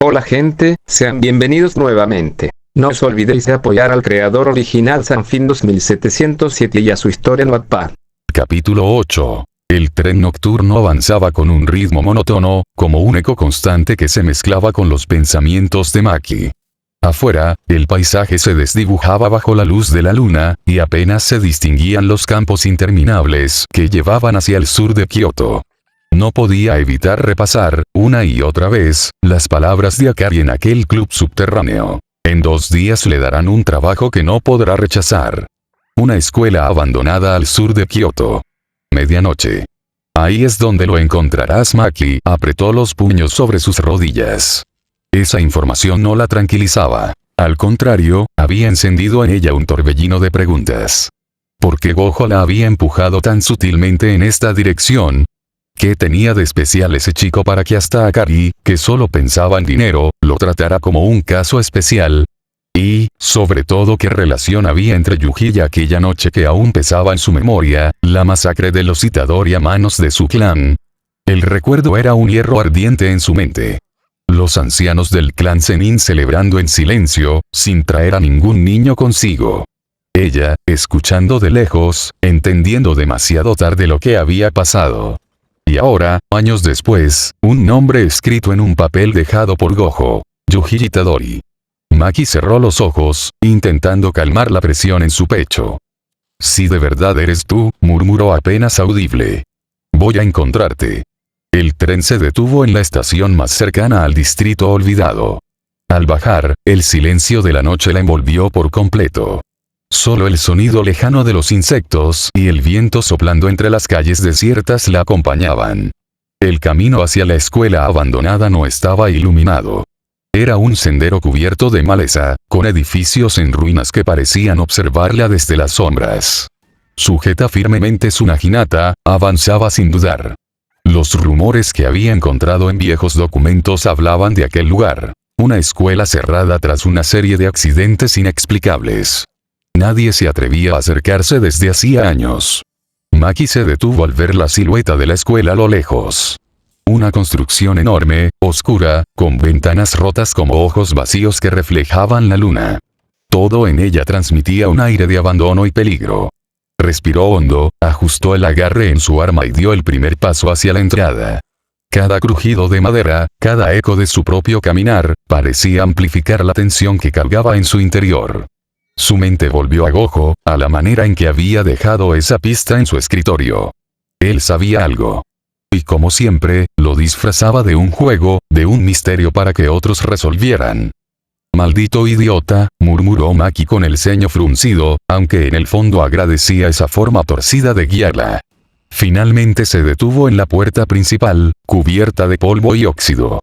Hola gente, sean bienvenidos nuevamente. No os olvidéis de apoyar al creador original Sanfin 2707 y a su historia en Wattpad. Capítulo 8. El tren nocturno avanzaba con un ritmo monótono, como un eco constante que se mezclaba con los pensamientos de Maki. Afuera, el paisaje se desdibujaba bajo la luz de la luna, y apenas se distinguían los campos interminables que llevaban hacia el sur de Kioto. No podía evitar repasar, una y otra vez, las palabras de Akari en aquel club subterráneo. En 2 días le darán un trabajo que no podrá rechazar. Una escuela abandonada al sur de Kioto. Medianoche. Ahí es donde lo encontrarás. Maki apretó los puños sobre sus rodillas. Esa información no la tranquilizaba. Al contrario, había encendido en ella un torbellino de preguntas. ¿Por qué Gojo la había empujado tan sutilmente en esta dirección? ¿Qué tenía de especial ese chico para que hasta Akari, que solo pensaba en dinero, lo tratara como un caso especial? Y, sobre todo, ¿qué relación había entre Yuji y aquella noche que aún pesaba en su memoria, la masacre de los Itadori a manos de su clan? El recuerdo era un hierro ardiente en su mente. Los ancianos del clan Zenin celebrando en silencio, sin traer a ningún niño consigo. Ella, escuchando de lejos, entendiendo demasiado tarde lo que había pasado. Y ahora, años después, un nombre escrito en un papel dejado por Gojo. Yuji Itadori. Maki cerró los ojos, intentando calmar la presión en su pecho. Si de verdad eres tú, murmuró apenas audible. Voy a encontrarte. El tren se detuvo en la estación más cercana al distrito olvidado. Al bajar, el silencio de la noche la envolvió por completo. Solo el sonido lejano de los insectos y el viento soplando entre las calles desiertas la acompañaban. El camino hacia la escuela abandonada no estaba iluminado. Era un sendero cubierto de maleza, con edificios en ruinas que parecían observarla desde las sombras. Sujeta firmemente su naginata, avanzaba sin dudar. Los rumores que había encontrado en viejos documentos hablaban de aquel lugar. Una escuela cerrada tras una serie de accidentes inexplicables. Nadie se atrevía a acercarse desde hacía años. Maki se detuvo al ver la silueta de la escuela a lo lejos. Una construcción enorme, oscura, con ventanas rotas como ojos vacíos que reflejaban la luna. Todo en ella transmitía un aire de abandono y peligro. Respiró hondo, ajustó el agarre en su arma y dio el primer paso hacia la entrada. Cada crujido de madera, cada eco de su propio caminar, parecía amplificar la tensión que cargaba en su interior. Su mente volvió a Gojo, a la manera en que había dejado esa pista en su escritorio. Él sabía algo. Y como siempre, lo disfrazaba de un juego, de un misterio para que otros resolvieran. Maldito idiota, murmuró Maki con el ceño fruncido, aunque en el fondo agradecía esa forma torcida de guiarla. Finalmente se detuvo en la puerta principal, cubierta de polvo y óxido.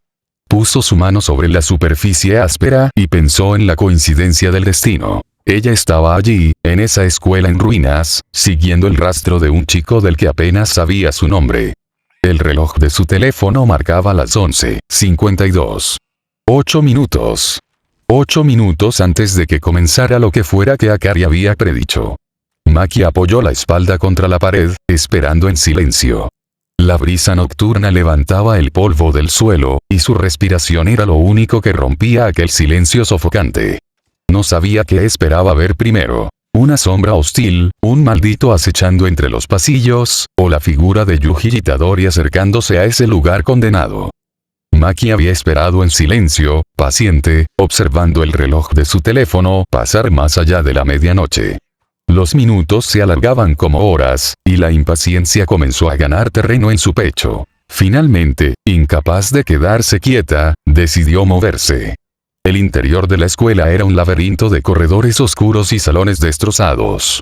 Puso su mano sobre la superficie áspera y pensó en la coincidencia del destino. Ella estaba allí, en esa escuela en ruinas, siguiendo el rastro de un chico del que apenas sabía su nombre. El reloj de su teléfono marcaba las 11:52. 8 minutos. 8 minutos antes de que comenzara lo que fuera que Akari había predicho. Maki apoyó la espalda contra la pared, esperando en silencio. La brisa nocturna levantaba el polvo del suelo, y su respiración era lo único que rompía aquel silencio sofocante. No sabía qué esperaba ver primero. Una sombra hostil, un maldito acechando entre los pasillos, o la figura de Yuji Itadori acercándose a ese lugar condenado. Maki había esperado en silencio, paciente, observando el reloj de su teléfono pasar más allá de la medianoche. Los minutos se alargaban como horas, y la impaciencia comenzó a ganar terreno en su pecho. Finalmente, incapaz de quedarse quieta, decidió moverse. El interior de la escuela era un laberinto de corredores oscuros y salones destrozados.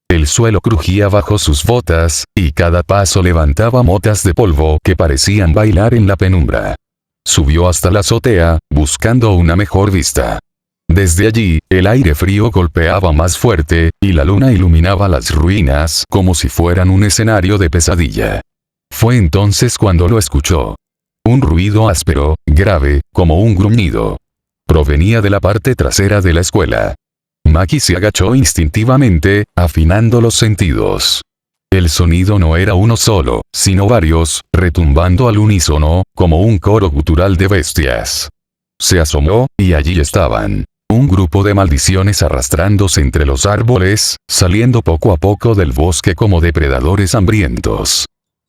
El suelo crujía bajo sus botas, y cada paso levantaba motas de polvo que parecían bailar en la penumbra. Subió hasta la azotea, buscando una mejor vista. Desde allí, el aire frío golpeaba más fuerte, y la luna iluminaba las ruinas como si fueran un escenario de pesadilla. Fue entonces cuando lo escuchó. Un ruido áspero, grave, como un gruñido. Provenía de la parte trasera de la escuela. Maki se agachó instintivamente, afinando los sentidos. El sonido no era uno solo, sino varios, retumbando al unísono, como un coro gutural de bestias. se asomó, y allí estaban. Un grupo de maldiciones arrastrándose entre los árboles, saliendo poco a poco del bosque como depredadores hambrientos.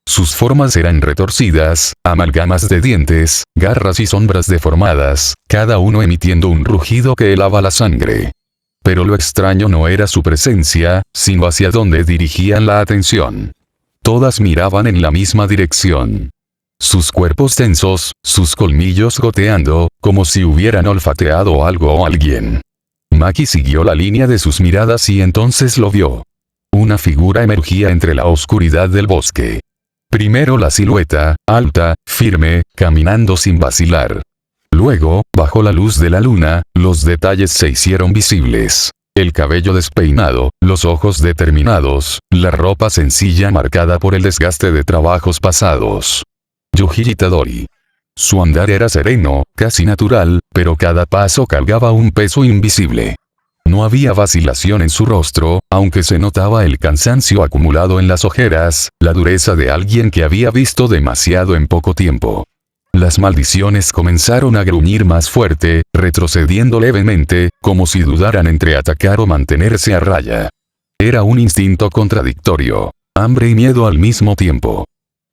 Sus formas eran retorcidas, amalgamas de dientes, garras y sombras deformadas, cada uno emitiendo un rugido que helaba la sangre. Pero lo extraño no era su presencia, sino hacia dónde dirigían la atención. Todas miraban en la misma dirección. Sus cuerpos tensos, sus colmillos goteando, como si hubieran olfateado algo o alguien. Maki siguió la línea de sus miradas y entonces lo vio. Una figura emergía entre la oscuridad del bosque. Primero la silueta, alta, firme, caminando sin vacilar. Luego, bajo la luz de la luna, los detalles se hicieron visibles. El cabello despeinado, los ojos determinados, la ropa sencilla marcada por el desgaste de trabajos pasados. Yuji Itadori. Su andar era sereno, casi natural, pero cada paso cargaba un peso invisible. No había vacilación en su rostro, aunque se notaba el cansancio acumulado en las ojeras, la dureza de alguien que había visto demasiado en poco tiempo. Las maldiciones comenzaron a gruñir más fuerte, retrocediendo levemente, como si dudaran entre atacar o mantenerse a raya. Era un instinto contradictorio, hambre y miedo al mismo tiempo.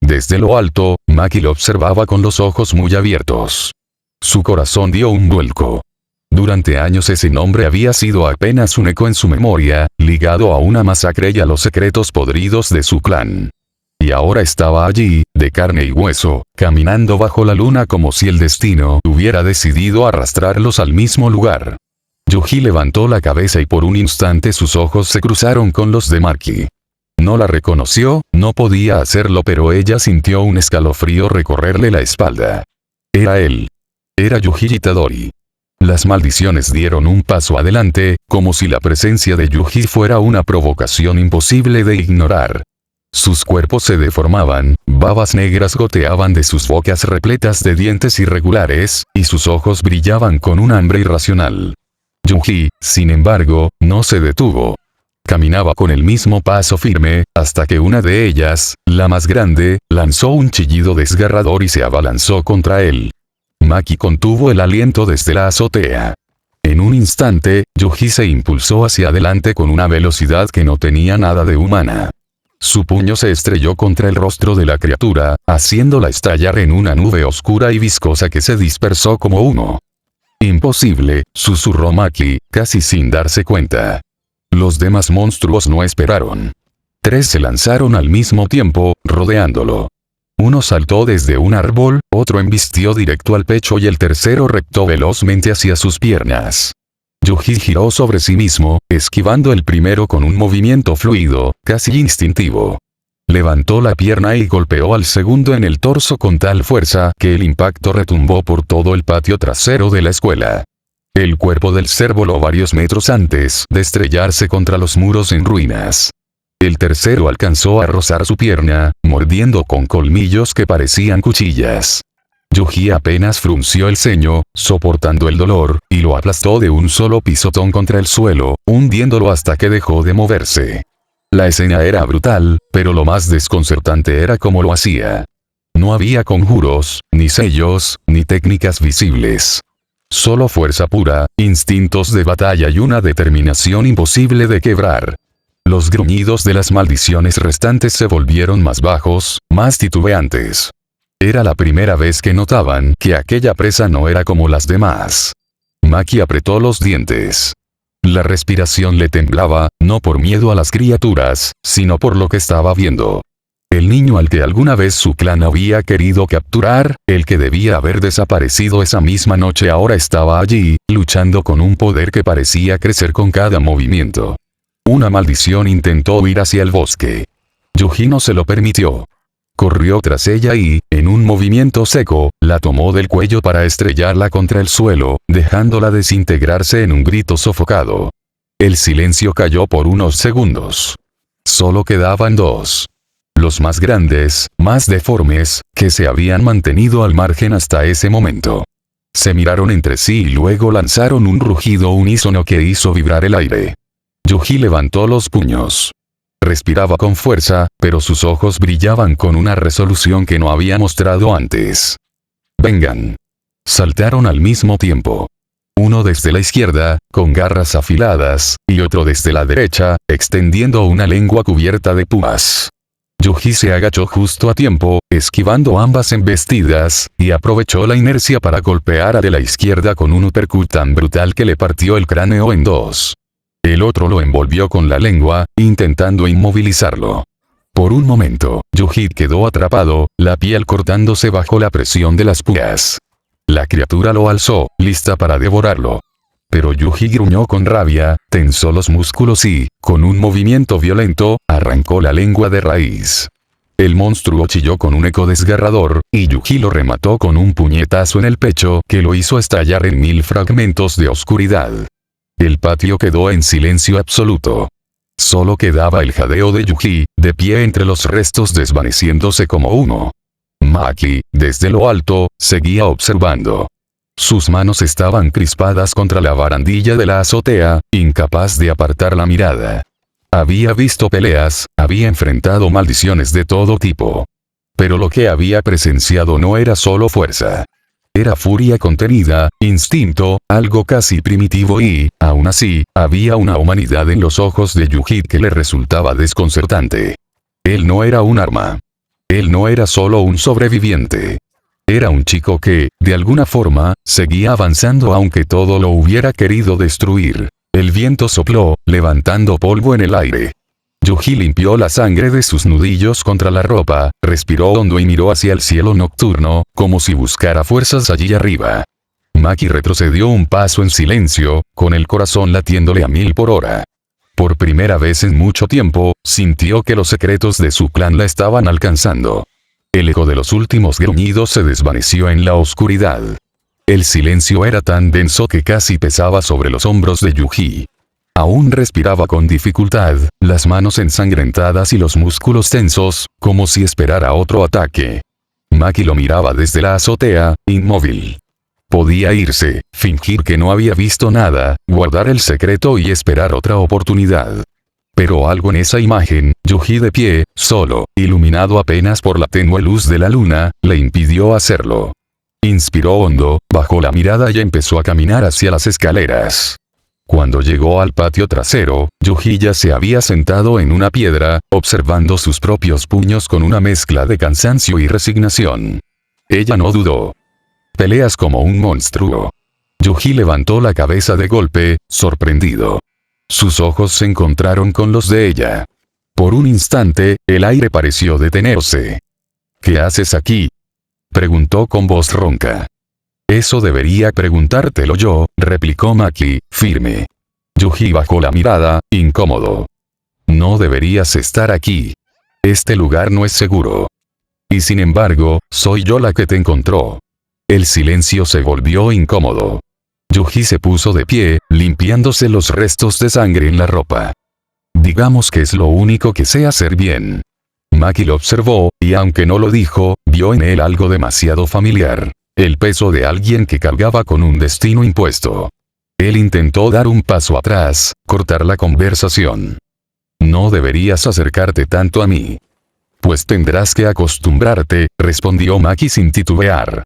Desde lo alto, Maki lo observaba con los ojos muy abiertos. Su corazón dio un vuelco. Durante años ese nombre había sido apenas un eco en su memoria, ligado a una masacre y a los secretos podridos de su clan. Y ahora estaba allí, de carne y hueso, caminando bajo la luna como si el destino hubiera decidido arrastrarlos al mismo lugar. Yuji levantó la cabeza y por un instante sus ojos se cruzaron con los de Maki. No la reconoció, no podía hacerlo, pero ella sintió un escalofrío recorrerle la espalda. Era él. Era Yuji Itadori. Las maldiciones dieron un paso adelante, como si la presencia de Yuji fuera una provocación imposible de ignorar. Sus cuerpos se deformaban, babas negras goteaban de sus bocas repletas de dientes irregulares, y sus ojos brillaban con un hambre irracional. Yuji, sin embargo, no se detuvo. Caminaba con el mismo paso firme, hasta que una de ellas, la más grande, lanzó un chillido desgarrador y se abalanzó contra él. Maki contuvo el aliento desde la azotea. En un instante, Yuji se impulsó hacia adelante con una velocidad que no tenía nada de humana. Su puño se estrelló contra el rostro de la criatura, haciéndola estallar en una nube oscura y viscosa que se dispersó como humo. «Imposible», susurró Maki, casi sin darse cuenta. Los demás monstruos no esperaron. 3 se lanzaron al mismo tiempo, rodeándolo. Uno saltó desde un árbol, otro embistió directo al pecho y el tercero reptó velozmente hacia sus piernas. Yuji giró sobre sí mismo, esquivando el primero con un movimiento fluido, casi instintivo. Levantó la pierna y golpeó al segundo en el torso con tal fuerza que el impacto retumbó por todo el patio trasero de la escuela. El cuerpo del ser voló varios metros antes de estrellarse contra los muros en ruinas. El tercero alcanzó a rozar su pierna, mordiendo con colmillos que parecían cuchillas. Yuji apenas frunció el ceño, soportando el dolor, y lo aplastó de un solo pisotón contra el suelo, hundiéndolo hasta que dejó de moverse. La escena era brutal, pero lo más desconcertante era cómo lo hacía. No había conjuros, ni sellos, ni técnicas visibles. Solo fuerza pura, instintos de batalla y una determinación imposible de quebrar. Los gruñidos de las maldiciones restantes se volvieron más bajos, más titubeantes. Era la primera vez que notaban que aquella presa no era como las demás. Maki apretó los dientes. La respiración le temblaba, no por miedo a las criaturas, sino por lo que estaba viendo. El niño al que alguna vez su clan había querido capturar, el que debía haber desaparecido esa misma noche, ahora estaba allí, luchando con un poder que parecía crecer con cada movimiento. Una maldición intentó huir hacia el bosque. Yuji no se lo permitió. Corrió tras ella y, en un movimiento seco, la tomó del cuello para estrellarla contra el suelo, dejándola desintegrarse en un grito sofocado. El silencio cayó por unos segundos. Solo quedaban 2. Los más grandes, más deformes, que se habían mantenido al margen hasta ese momento. Se miraron entre sí y luego lanzaron un rugido unísono que hizo vibrar el aire. Yuji levantó los puños. Respiraba con fuerza, pero sus ojos brillaban con una resolución que no había mostrado antes. «Vengan». Saltaron al mismo tiempo. Uno desde la izquierda, con garras afiladas, y otro desde la derecha, extendiendo una lengua cubierta de púas. Yuji se agachó justo a tiempo, esquivando ambas embestidas, y aprovechó la inercia para golpear a de la izquierda con un uppercut tan brutal que le partió el cráneo en dos. El otro lo envolvió con la lengua, intentando inmovilizarlo. Por un momento, Yuji quedó atrapado, la piel cortándose bajo la presión de las púas. La criatura lo alzó, lista para devorarlo. Pero Yuji gruñó con rabia, tensó los músculos y, con un movimiento violento, arrancó la lengua de raíz. El monstruo chilló con un eco desgarrador, y Yuji lo remató con un puñetazo en el pecho que lo hizo estallar en 1000 fragmentos de oscuridad. El patio quedó en silencio absoluto. Solo quedaba el jadeo de Yuji, de pie entre los restos desvaneciéndose como humo. Maki, desde lo alto, seguía observando. Sus manos estaban crispadas contra la barandilla de la azotea, incapaz de apartar la mirada. Había visto peleas, había enfrentado maldiciones de todo tipo. Pero lo que había presenciado no era solo fuerza. Era furia contenida, instinto, algo casi primitivo y, aún así, había una humanidad en los ojos de Yuji que le resultaba desconcertante. Él no era un arma. Él no era solo un sobreviviente. Era un chico que, de alguna forma, seguía avanzando aunque todo lo hubiera querido destruir. El viento sopló, levantando polvo en el aire. Yuji limpió la sangre de sus nudillos contra la ropa, respiró hondo y miró hacia el cielo nocturno, como si buscara fuerzas allí arriba. Maki retrocedió un paso en silencio, con el corazón latiéndole a 1000 por hora. Por primera vez en mucho tiempo, sintió que los secretos de su clan la estaban alcanzando. El eco de los últimos gruñidos se desvaneció en la oscuridad. El silencio era tan denso que casi pesaba sobre los hombros de Yuji. Aún respiraba con dificultad, las manos ensangrentadas y los músculos tensos, como si esperara otro ataque. Maki lo miraba desde la azotea, inmóvil. Podía irse, fingir que no había visto nada, guardar el secreto y esperar otra oportunidad. Pero algo en esa imagen, Yuji de pie, solo, iluminado apenas por la tenue luz de la luna, le impidió hacerlo. Inspiró hondo, bajó la mirada y empezó a caminar hacia las escaleras. Cuando llegó al patio trasero, Yuji ya se había sentado en una piedra, observando sus propios puños con una mezcla de cansancio y resignación. Ella no dudó. Peleas como un monstruo. Yuji levantó la cabeza de golpe, sorprendido. Sus ojos se encontraron con los de ella. Por un instante, el aire pareció detenerse. ¿Qué haces aquí?, preguntó con voz ronca. Eso debería preguntártelo yo, replicó Maki, firme. Yuji bajó la mirada, incómodo. No deberías estar aquí. Este lugar no es seguro. Y sin embargo, soy yo la que te encontró. El silencio se volvió incómodo. Yuji se puso de pie, limpiándose los restos de sangre en la ropa. Digamos que es lo único que sé hacer bien. Maki lo observó, y aunque no lo dijo, vio en él algo demasiado familiar. El peso de alguien que cargaba con un destino impuesto. Él intentó dar un paso atrás, cortar la conversación. No deberías acercarte tanto a mí. Pues tendrás que acostumbrarte, respondió Maki sin titubear.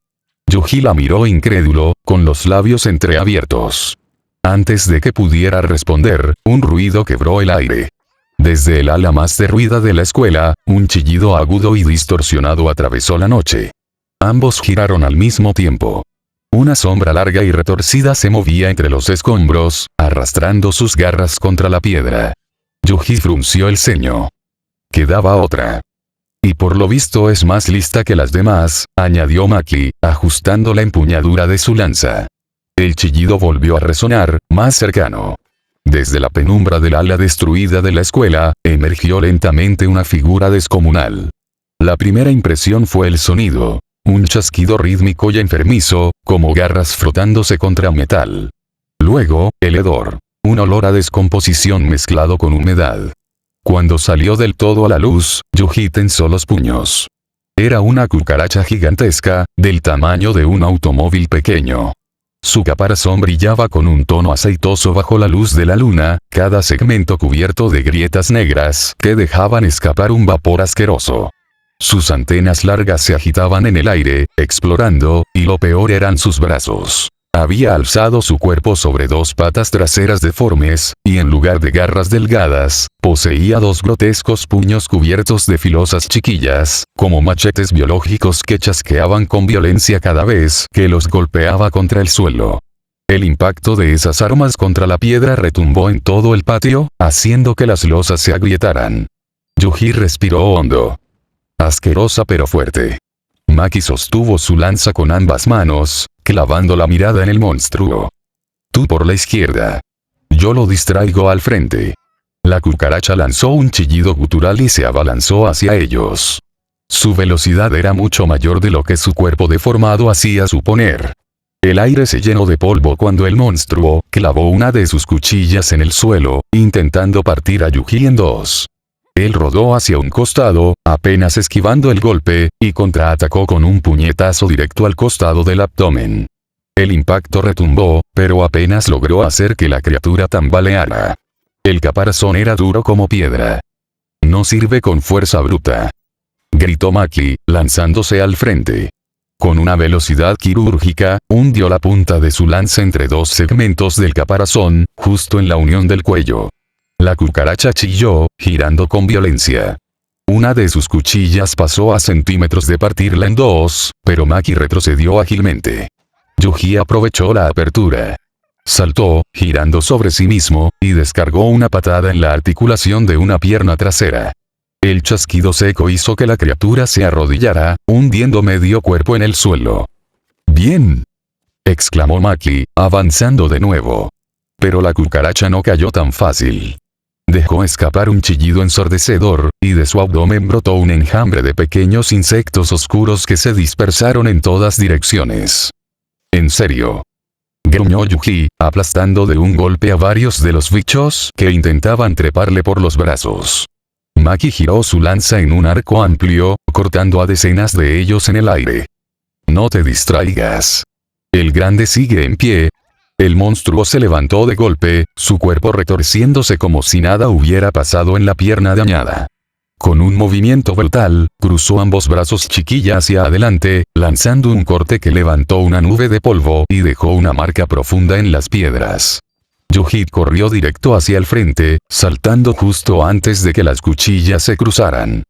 Yuji la miró incrédulo, con los labios entreabiertos. Antes de que pudiera responder, un ruido quebró el aire. Desde el ala más derruida de la escuela, un chillido agudo y distorsionado atravesó la noche. Ambos giraron al mismo tiempo. Una sombra larga y retorcida se movía entre los escombros, arrastrando sus garras contra la piedra. Yuji frunció el ceño. Quedaba otra. Y por lo visto es más lista que las demás, añadió Maki, ajustando la empuñadura de su lanza. El chillido volvió a resonar, más cercano. Desde la penumbra del ala destruida de la escuela, emergió lentamente una figura descomunal. La primera impresión fue el sonido. Un chasquido rítmico y enfermizo, como garras frotándose contra metal. Luego, el hedor. Un olor a descomposición mezclado con humedad. Cuando salió del todo a la luz, Yuji tensó los puños. Era una cucaracha gigantesca, del tamaño de un automóvil pequeño. Su caparazón brillaba con un tono aceitoso bajo la luz de la luna, cada segmento cubierto de grietas negras que dejaban escapar un vapor asqueroso. Sus antenas largas se agitaban en el aire, explorando, y lo peor eran sus brazos. Había alzado su cuerpo sobre dos patas traseras deformes, y en lugar de garras delgadas, poseía dos grotescos puños cubiertos de filosas chiquillas, como machetes biológicos que chasqueaban con violencia cada vez que los golpeaba contra el suelo. El impacto de esas armas contra la piedra retumbó en todo el patio, haciendo que las losas se agrietaran. Yuji respiró hondo. Asquerosa pero fuerte. Maki sostuvo su lanza con ambas manos, clavando la mirada en el monstruo. Tú por la izquierda. Yo lo distraigo al frente. La cucaracha lanzó un chillido gutural y se abalanzó hacia ellos. Su velocidad era mucho mayor de lo que su cuerpo deformado hacía suponer. El aire se llenó de polvo cuando el monstruo clavó una de sus cuchillas en el suelo, intentando partir a Yuji en dos. Él rodó hacia un costado, apenas esquivando el golpe, y contraatacó con un puñetazo directo al costado del abdomen. El impacto retumbó, pero apenas logró hacer que la criatura tambaleara. El caparazón era duro como piedra. No sirve con fuerza bruta, gritó Maki, lanzándose al frente. Con una velocidad quirúrgica, hundió la punta de su lanza entre dos segmentos del caparazón, justo en la unión del cuello. La cucaracha chilló, girando con violencia. Una de sus cuchillas pasó a centímetros de partirla en dos, pero Maki retrocedió ágilmente. Yuji aprovechó la apertura. Saltó, girando sobre sí mismo, y descargó una patada en la articulación de una pierna trasera. El chasquido seco hizo que la criatura se arrodillara, hundiendo medio cuerpo en el suelo. ¡Bien!, exclamó Maki, avanzando de nuevo. Pero la cucaracha no cayó tan fácil. Dejó escapar un chillido ensordecedor, y de su abdomen brotó un enjambre de pequeños insectos oscuros que se dispersaron en todas direcciones. ¿En serio?, gruñó Yuji, aplastando de un golpe a varios de los bichos que intentaban treparle por los brazos. Maki giró su lanza en un arco amplio, cortando a decenas de ellos en el aire. No te distraigas. El grande sigue en pie. El monstruo se levantó de golpe, su cuerpo retorciéndose como si nada hubiera pasado en la pierna dañada. Con un movimiento brutal, cruzó ambos brazos chiquilla hacia adelante, lanzando un corte que levantó una nube de polvo y dejó una marca profunda en las piedras. Yuji corrió directo hacia el frente, saltando justo antes de que las cuchillas se cruzaran.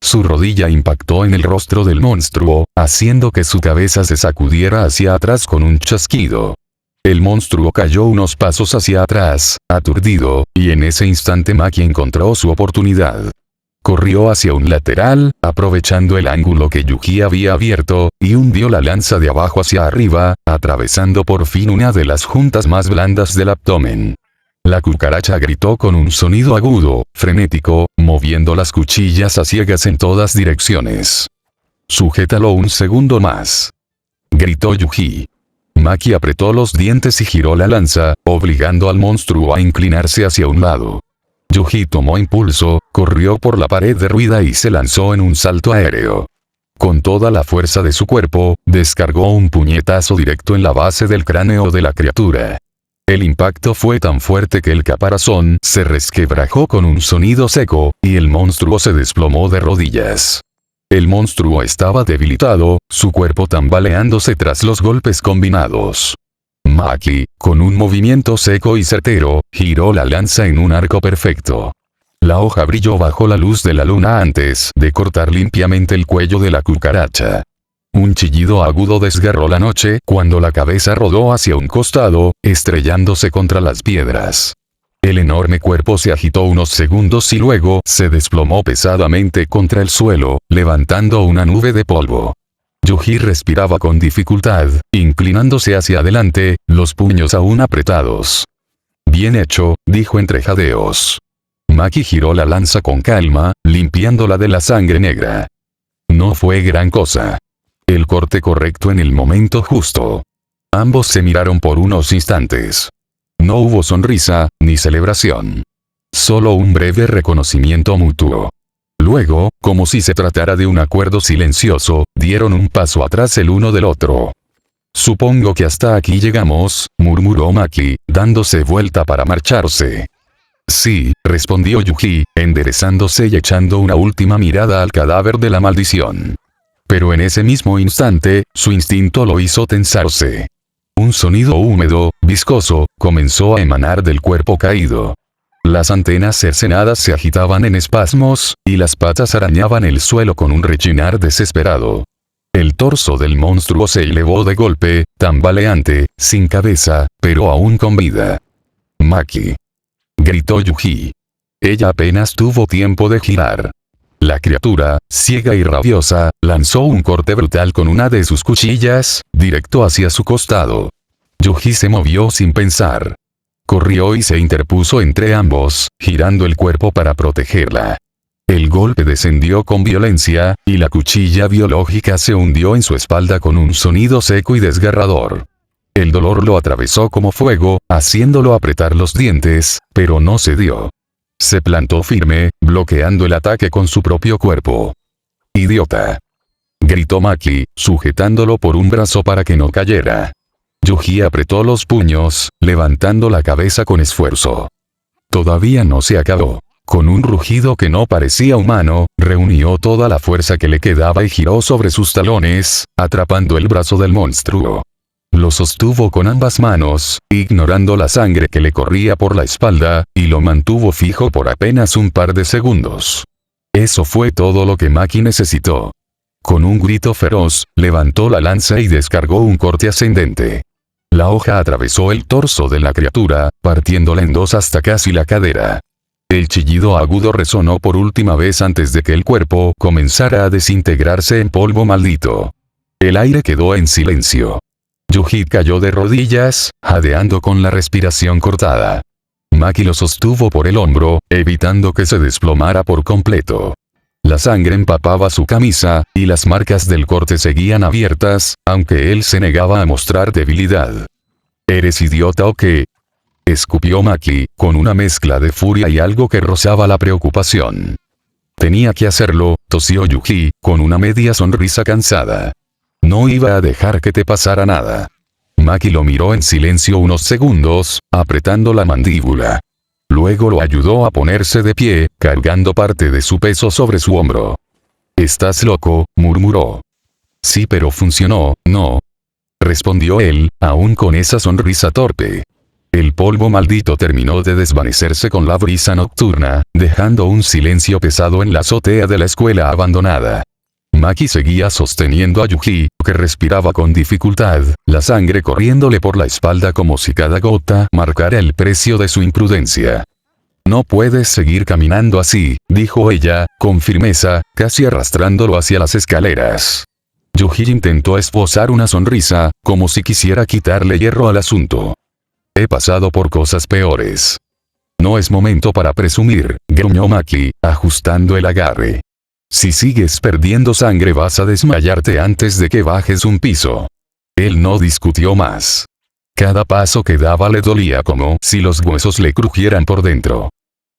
Su rodilla impactó en el rostro del monstruo, haciendo que su cabeza se sacudiera hacia atrás con un chasquido. El monstruo cayó unos pasos hacia atrás, aturdido, y en ese instante Maki encontró su oportunidad. Corrió hacia un lateral, aprovechando el ángulo que Yuji había abierto, y hundió la lanza de abajo hacia arriba, atravesando por fin una de las juntas más blandas del abdomen. La cucaracha gritó con un sonido agudo, frenético, moviendo las cuchillas a ciegas en todas direcciones. «Sujétalo un segundo más», gritó Yuji. Maki apretó los dientes y giró la lanza, obligando al monstruo a inclinarse hacia un lado. Yuji tomó impulso, corrió por la pared derruida y se lanzó en un salto aéreo. Con toda la fuerza de su cuerpo, descargó un puñetazo directo en la base del cráneo de la criatura. El impacto fue tan fuerte que el caparazón se resquebrajó con un sonido seco, y el monstruo se desplomó de rodillas. El monstruo estaba debilitado, su cuerpo tambaleándose tras los golpes combinados. Maki, con un movimiento seco y certero, giró la lanza en un arco perfecto. La hoja brilló bajo la luz de la luna antes de cortar limpiamente el cuello de la cucaracha. Un chillido agudo desgarró la noche cuando la cabeza rodó hacia un costado, estrellándose contra las piedras. El enorme cuerpo se agitó unos segundos y luego se desplomó pesadamente contra el suelo, levantando una nube de polvo. Yuji respiraba con dificultad, inclinándose hacia adelante, los puños aún apretados. «Bien hecho», dijo entre jadeos. Maki giró la lanza con calma, limpiándola de la sangre negra. No fue gran cosa. El corte correcto en el momento justo. Ambos se miraron por unos instantes. No hubo sonrisa, ni celebración. Solo un breve reconocimiento mutuo. Luego, como si se tratara de un acuerdo silencioso, dieron un paso atrás el uno del otro. «Supongo que hasta aquí llegamos», murmuró Maki, dándose vuelta para marcharse. Sí, respondió Yuji, enderezándose y echando una última mirada al cadáver de la maldición. Pero en ese mismo instante, su instinto lo hizo tensarse. Un sonido húmedo, viscoso, comenzó a emanar del cuerpo caído. Las antenas cercenadas se agitaban en espasmos, y las patas arañaban el suelo con un rechinar desesperado. El torso del monstruo se elevó de golpe, tambaleante, sin cabeza, pero aún con vida. «Maki», gritó Yuji. Ella apenas tuvo tiempo de girar. La criatura, ciega y rabiosa, lanzó un corte brutal con una de sus cuchillas, directo hacia su costado. Yuji se movió sin pensar. Corrió y se interpuso entre ambos, girando el cuerpo para protegerla. El golpe descendió con violencia, y la cuchilla biológica se hundió en su espalda con un sonido seco y desgarrador. El dolor lo atravesó como fuego, haciéndolo apretar los dientes, pero no cedió. Se plantó firme, bloqueando el ataque con su propio cuerpo. «¡Idiota!», gritó Maki, sujetándolo por un brazo para que no cayera. Yuji apretó los puños, levantando la cabeza con esfuerzo. Todavía no se acabó. Con un rugido que no parecía humano, reunió toda la fuerza que le quedaba y giró sobre sus talones, atrapando el brazo del monstruo. Lo sostuvo con ambas manos, ignorando la sangre que le corría por la espalda, y lo mantuvo fijo por apenas un par de segundos. Eso fue todo lo que Maki necesitó. Con un grito feroz, levantó la lanza y descargó un corte ascendente. La hoja atravesó el torso de la criatura, partiéndola en dos hasta casi la cadera. El chillido agudo resonó por última vez antes de que el cuerpo comenzara a desintegrarse en polvo maldito. El aire quedó en silencio. Yuji cayó de rodillas, jadeando con la respiración cortada. Maki lo sostuvo por el hombro, evitando que se desplomara por completo. La sangre empapaba su camisa, y las marcas del corte seguían abiertas, aunque él se negaba a mostrar debilidad. «¿Eres idiota o qué?», escupió Maki, con una mezcla de furia y algo que rozaba la preocupación. «Tenía que hacerlo», tosió Yuji, con una media sonrisa cansada. «No iba a dejar que te pasara nada». Maki lo miró en silencio unos segundos, apretando la mandíbula. Luego lo ayudó a ponerse de pie, cargando parte de su peso sobre su hombro. «¿Estás loco?», murmuró. «Sí, pero funcionó, ¿no?», respondió él, aún con esa sonrisa torpe. El polvo maldito terminó de desvanecerse con la brisa nocturna, dejando un silencio pesado en la azotea de la escuela abandonada. Maki seguía sosteniendo a Yuji, que respiraba con dificultad, la sangre corriéndole por la espalda como si cada gota marcara el precio de su imprudencia. «No puedes seguir caminando así», dijo ella, con firmeza, casi arrastrándolo hacia las escaleras. Yuji intentó esbozar una sonrisa, como si quisiera quitarle hierro al asunto. «He pasado por cosas peores». «No es momento para presumir», gruñó Maki, ajustando el agarre. «Si sigues perdiendo sangre vas a desmayarte antes de que bajes un piso». Él no discutió más. Cada paso que daba le dolía como si los huesos le crujieran por dentro.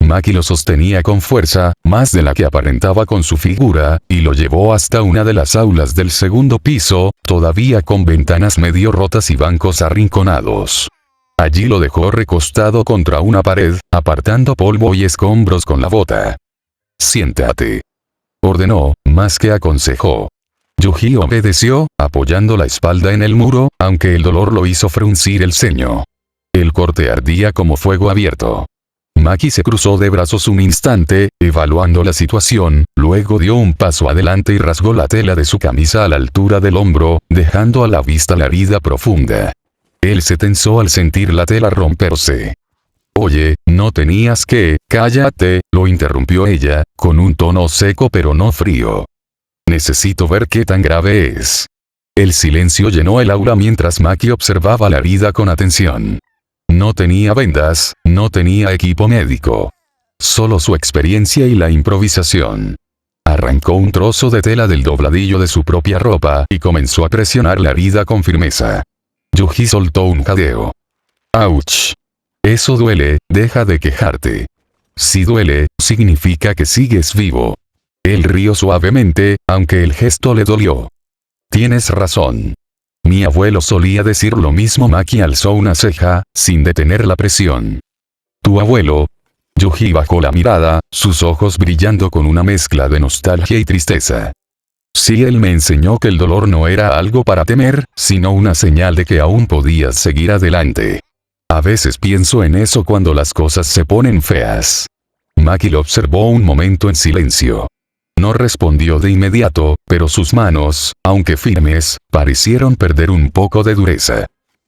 Maki lo sostenía con fuerza, más de la que aparentaba con su figura, y lo llevó hasta una de las aulas del segundo piso, todavía con ventanas medio rotas y bancos arrinconados. Allí lo dejó recostado contra una pared, apartando polvo y escombros con la bota. «Siéntate», ordenó, más que aconsejó. Yuji obedeció, apoyando la espalda en el muro, aunque el dolor lo hizo fruncir el ceño. El corte ardía como fuego abierto. Maki se cruzó de brazos un instante, evaluando la situación, luego dio un paso adelante y rasgó la tela de su camisa a la altura del hombro, dejando a la vista la herida profunda. Él se tensó al sentir la tela romperse. «Oye, no tenías que, cállate», lo interrumpió ella, con un tono seco pero no frío. «Necesito ver qué tan grave es». El silencio llenó el aula mientras Maki observaba la herida con atención. No tenía vendas, no tenía equipo médico. Solo su experiencia y la improvisación. Arrancó un trozo de tela del dobladillo de su propia ropa y comenzó a presionar la herida con firmeza. Yuji soltó un jadeo. «Ouch. Eso duele, deja de quejarte». «Si duele, significa que sigues vivo». Él rió suavemente, aunque el gesto le dolió. «Tienes razón. Mi abuelo solía decir lo mismo». Maki alzó una ceja, sin detener la presión. «¿Tu abuelo?». Yuji bajó la mirada, sus ojos brillando con una mezcla de nostalgia y tristeza. Sí, él me enseñó que el dolor no era algo para temer, sino una señal de que aún podías seguir adelante. A veces pienso en eso cuando las cosas se ponen feas. Maki lo observó un momento en silencio. No respondió de inmediato, pero sus manos, aunque firmes, parecieron perder un poco de dureza.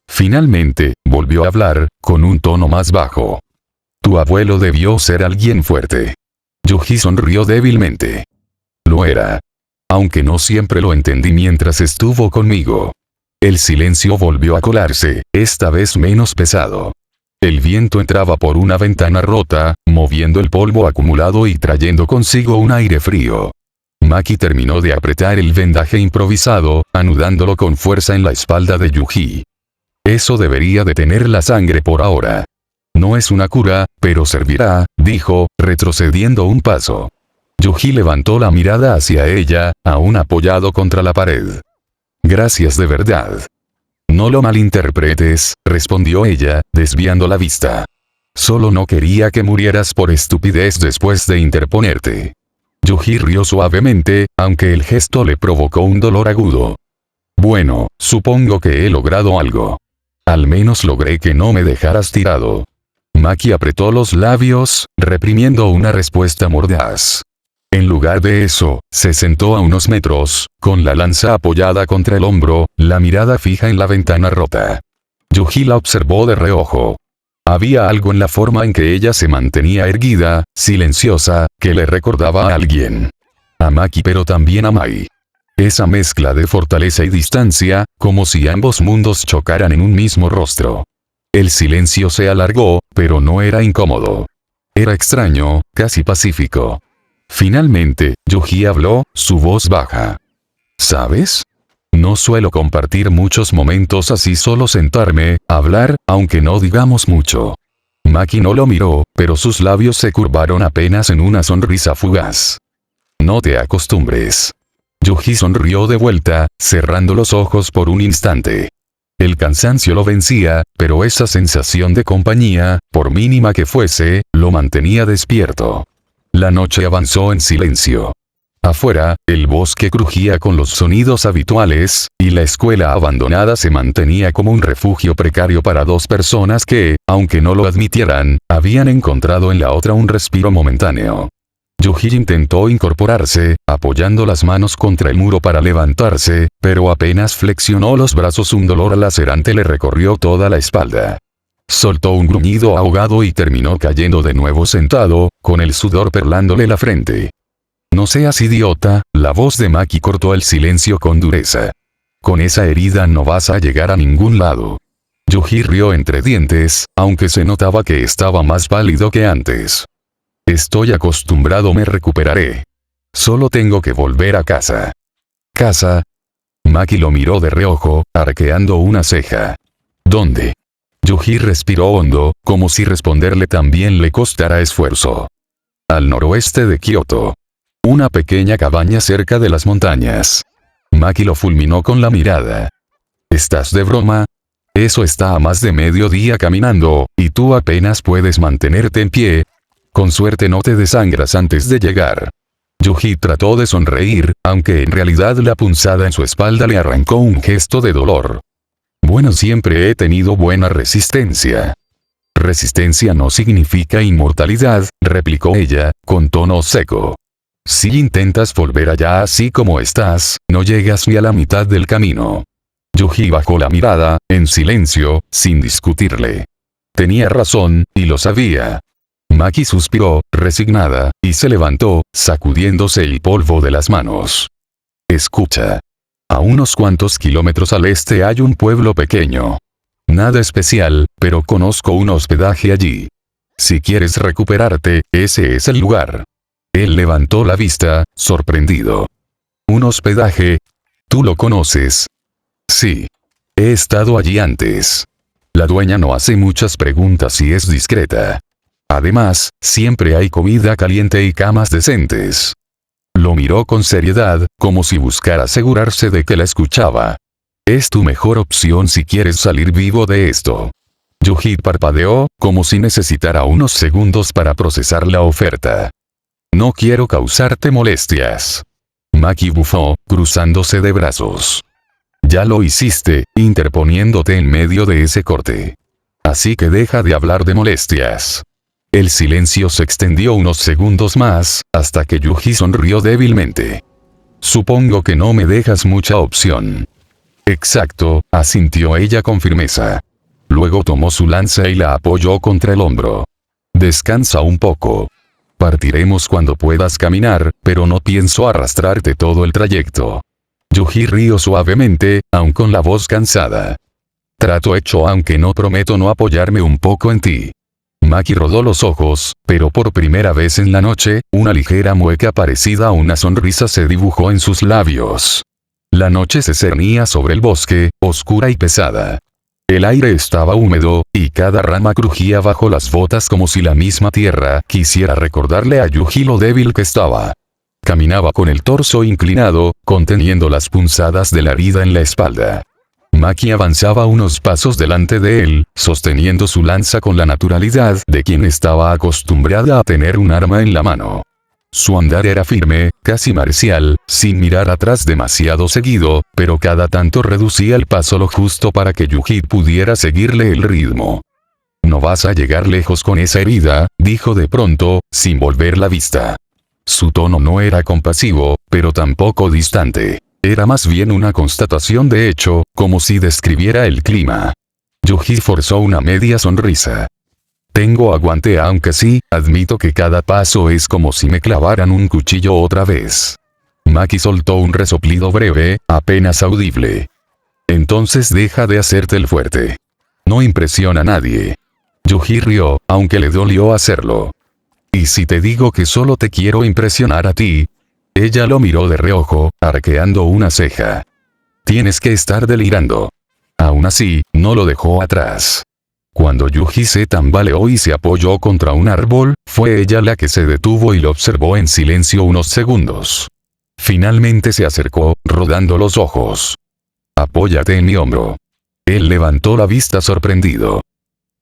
Finalmente, volvió a hablar, con un tono más bajo. Tu abuelo debió ser alguien fuerte. Yuji sonrió débilmente. Lo era. Aunque no siempre lo entendí mientras estuvo conmigo. El silencio volvió a colarse, esta vez menos pesado. El viento entraba por una ventana rota, moviendo el polvo acumulado y trayendo consigo un aire frío. Maki terminó de apretar el vendaje improvisado, anudándolo con fuerza en la espalda de Yuji. Eso debería detener la sangre por ahora. No es una cura, pero servirá, dijo, retrocediendo un paso. Yuji levantó la mirada hacia ella, aún apoyado contra la pared. Gracias de verdad. No lo malinterpretes, respondió ella, desviando la vista. Solo no quería que murieras por estupidez después de interponerte. Yuji rió suavemente, aunque el gesto le provocó un dolor agudo. Bueno, supongo que he logrado algo. Al menos logré que no me dejaras tirado. Maki apretó los labios, reprimiendo una respuesta mordaz. En lugar de eso, se sentó a unos metros, con la lanza apoyada contra el hombro, la mirada fija en la ventana rota. Yuji la observó de reojo. Había algo en la forma en que ella se mantenía erguida, silenciosa, que le recordaba a alguien. A Maki, pero también a Mai. Esa mezcla de fortaleza y distancia, como si ambos mundos chocaran en un mismo rostro. El silencio se alargó, pero no era incómodo. Era extraño, casi pacífico. Finalmente, Yuji habló, su voz baja. ¿Sabes? No suelo compartir muchos momentos así, solo sentarme, hablar, aunque no digamos mucho. Maki no lo miró, pero sus labios se curvaron apenas en una sonrisa fugaz. No te acostumbres. Yuji sonrió de vuelta, cerrando los ojos por un instante. El cansancio lo vencía, pero esa sensación de compañía, por mínima que fuese, lo mantenía despierto. La noche avanzó en silencio. Afuera, el bosque crujía con los sonidos habituales, y la escuela abandonada se mantenía como un refugio precario para dos personas que, aunque no lo admitieran, habían encontrado en la otra un respiro momentáneo. Yuji intentó incorporarse, apoyando las manos contra el muro para levantarse, pero apenas flexionó los brazos un dolor lacerante le recorrió toda la espalda. Soltó un gruñido ahogado y terminó cayendo de nuevo sentado, con el sudor perlándole la frente. No seas idiota, la voz de Maki cortó el silencio con dureza. Con esa herida no vas a llegar a ningún lado. Yuji rió entre dientes, aunque se notaba que estaba más pálido que antes. Estoy acostumbrado, me recuperaré. Solo tengo que volver a casa. ¿Casa? Maki lo miró de reojo, arqueando una ceja. ¿Dónde? Yuji respiró hondo, como si responderle también le costara esfuerzo. Al noroeste de Kioto. Una pequeña cabaña cerca de las montañas. Maki lo fulminó con la mirada. ¿Estás de broma? Eso está a más de medio día caminando, y tú apenas puedes mantenerte en pie. Con suerte no te desangras antes de llegar. Yuji trató de sonreír, aunque en realidad la punzada en su espalda le arrancó un gesto de dolor. Bueno, siempre he tenido buena resistencia. Resistencia no significa inmortalidad, replicó ella, con tono seco. Si intentas volver allá así como estás, no llegas ni a la mitad del camino. Yuji bajó la mirada, en silencio, sin discutirle. Tenía razón, y lo sabía. Maki suspiró, resignada, y se levantó, sacudiéndose el polvo de las manos. Escucha. A unos cuantos kilómetros al este hay un pueblo pequeño. Nada especial, pero conozco un hospedaje allí. Si quieres recuperarte, ese es el lugar. Él levantó la vista, sorprendido. ¿Un hospedaje? ¿Tú lo conoces? Sí. He estado allí antes. La dueña no hace muchas preguntas y es discreta. Además, siempre hay comida caliente y camas decentes. Lo miró con seriedad, como si buscara asegurarse de que la escuchaba. Es tu mejor opción si quieres salir vivo de esto. Yuji parpadeó, como si necesitara unos segundos para procesar la oferta. No quiero causarte molestias. Maki bufó, cruzándose de brazos. Ya lo hiciste, interponiéndote en medio de ese corte. Así que deja de hablar de molestias. El silencio se extendió unos segundos más, hasta que Yuji sonrió débilmente. Supongo que no me dejas mucha opción. Exacto, asintió ella con firmeza. Luego tomó su lanza y la apoyó contra el hombro. Descansa un poco. Partiremos cuando puedas caminar, pero no pienso arrastrarte todo el trayecto. Yuji rió suavemente, aun con la voz cansada. Trato hecho, aunque no prometo no apoyarme un poco en ti. Maki rodó los ojos, pero por primera vez en la noche, una ligera mueca parecida a una sonrisa se dibujó en sus labios. La noche se cernía sobre el bosque, oscura y pesada. El aire estaba húmedo, y cada rama crujía bajo las botas como si la misma tierra quisiera recordarle a Yuji lo débil que estaba. Caminaba con el torso inclinado, conteniendo las punzadas de la herida en la espalda. Maki avanzaba unos pasos delante de él, sosteniendo su lanza con la naturalidad de quien estaba acostumbrada a tener un arma en la mano. Su andar era firme, casi marcial, sin mirar atrás demasiado seguido, pero cada tanto reducía el paso lo justo para que Yuji pudiera seguirle el ritmo. No vas a llegar lejos con esa herida, dijo de pronto, sin volver la vista. Su tono no era compasivo, pero tampoco distante. Era más bien una constatación de hecho, como si describiera el clima. Yuji forzó una media sonrisa. Tengo aguante, aunque sí, admito que cada paso es como si me clavaran un cuchillo otra vez. Maki soltó un resoplido breve, apenas audible. Entonces deja de hacerte el fuerte. No impresiona a nadie. Yuji rió, aunque le dolió hacerlo. ¿Y si te digo que solo te quiero impresionar a ti? Ella lo miró de reojo, arqueando una ceja. Tienes que estar delirando. Aún así, no lo dejó atrás. Cuando Yuji se tambaleó y se apoyó contra un árbol, fue ella la que se detuvo y lo observó en silencio unos segundos. Finalmente se acercó, rodando los ojos. Apóyate en mi hombro. Él levantó la vista sorprendido.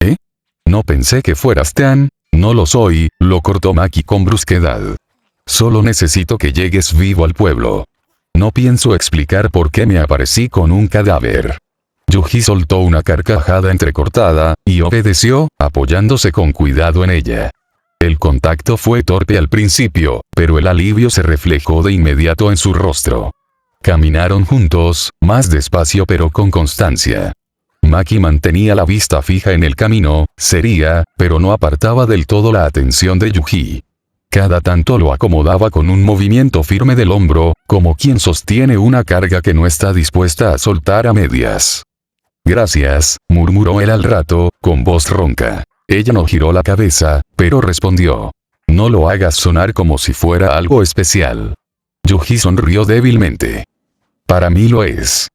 ¿Eh? No pensé que fueras tan... No lo soy, lo cortó Maki con brusquedad. Solo necesito que llegues vivo al pueblo. No pienso explicar por qué me aparecí con un cadáver. Yuji soltó una carcajada entrecortada, y obedeció, apoyándose con cuidado en ella. El contacto fue torpe al principio, pero el alivio se reflejó de inmediato en su rostro. Caminaron juntos, más despacio pero con constancia. Maki mantenía la vista fija en el camino, seria, pero no apartaba del todo la atención de Yuji. Cada tanto lo acomodaba con un movimiento firme del hombro, como quien sostiene una carga que no está dispuesta a soltar a medias. Gracias, murmuró él al rato, con voz ronca. Ella no giró la cabeza, pero respondió. No lo hagas sonar como si fuera algo especial. Yuji sonrió débilmente. Para mí lo es.